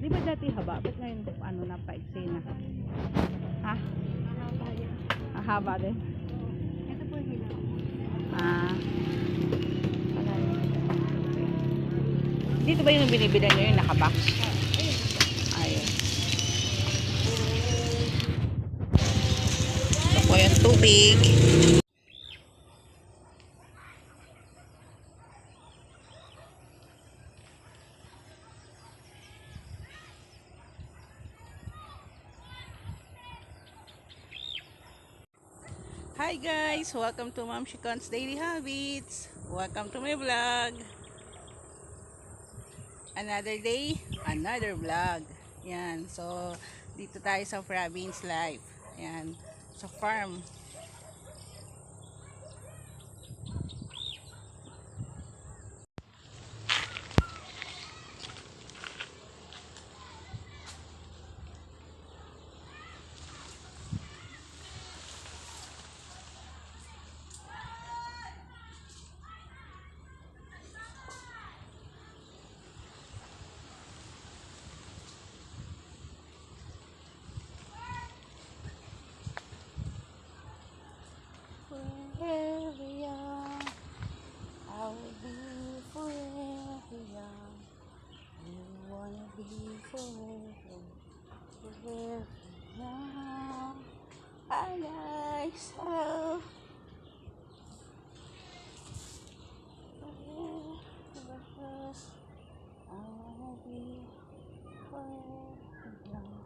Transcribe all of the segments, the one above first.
Di ba dati haba? Ba't ngayon ano na paiksi na? Ha? Haba din. Ito po hilaw. Ah. Dito ba yung binibilan nyo yung nakabox? Ayun. Ito po yung tubig. Hi guys! Welcome to Ma'am Shikon's Daily Habits. Welcome to my vlog. Another day, another vlog. Yan. So, dito tayo sa province life. Yan. Sa farm. Forever young, I will be forever young. You wanna be forever, forever young. Hi guys, hello. I wanna be forever young.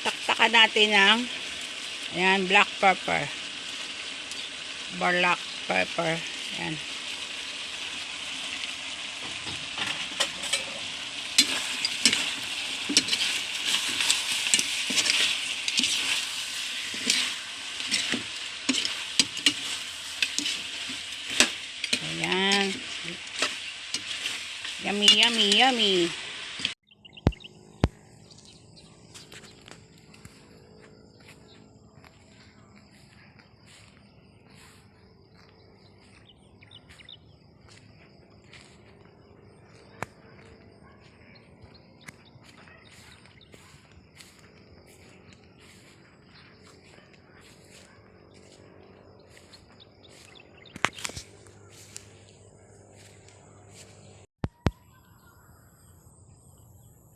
Taktakan natin ng ayan, black pepper, black pepper, ayan. Ayan, yummy, yummy, yummy.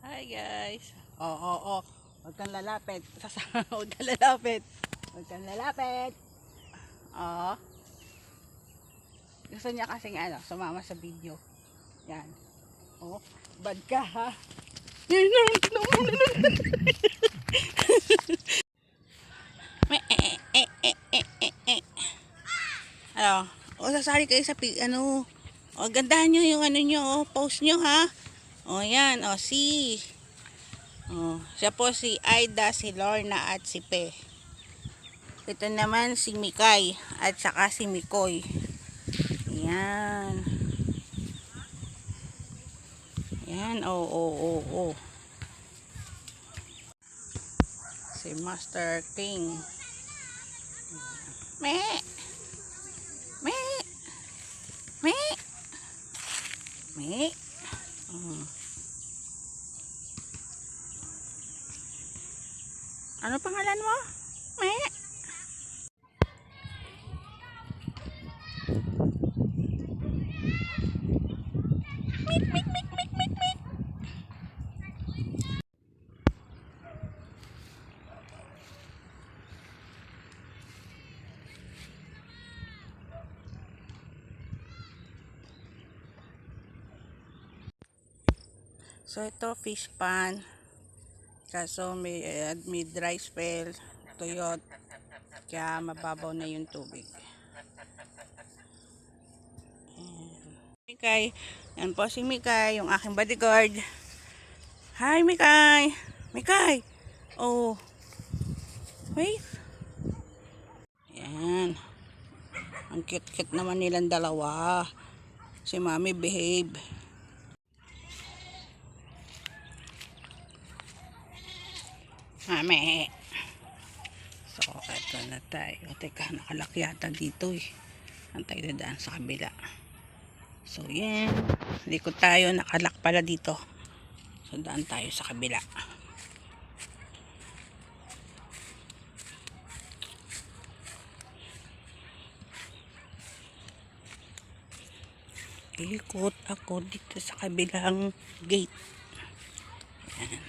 Hi guys. Oo. Huwag kang lalapit. Huwag kang lalapit. Huwag kang lalapit. Oo. Gusto niya kasing ano, sumama sa video. Yan. Oh, bad ka ha. Ano? O sasali kayo sa ano. O gandahan nyo yung ano nyo, post nyo ha. O yan, o si. Oh, siya po si Aida, si Lorna at si Pe. Ito naman si Mikay at saka si Mikoy. Yan. Yan, oh. Si Master King. Me. Me. Me. Me. Ano pangalan mo? Me. Mik. So ito fish pan. Kaso may dry spell, tuyot. Kaya mababaw na yung tubig. Mikay. Yan po si Mikay, yung aking bodyguard. Hi Mikay. Mikay. Oh. Wait. Yan. Ang cute-cute naman nilang dalawa. Si Mami behave. Mami. So, eto na tayo. Teka, nakalaki yata dito eh. Antay na daan sa kabila. So, yan. Likod tayo. Nakalak pala dito. So, daan tayo sa kabila. Ikot ako dito sa kabilang gate. Ayan.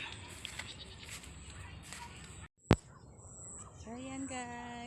So, ayan guys.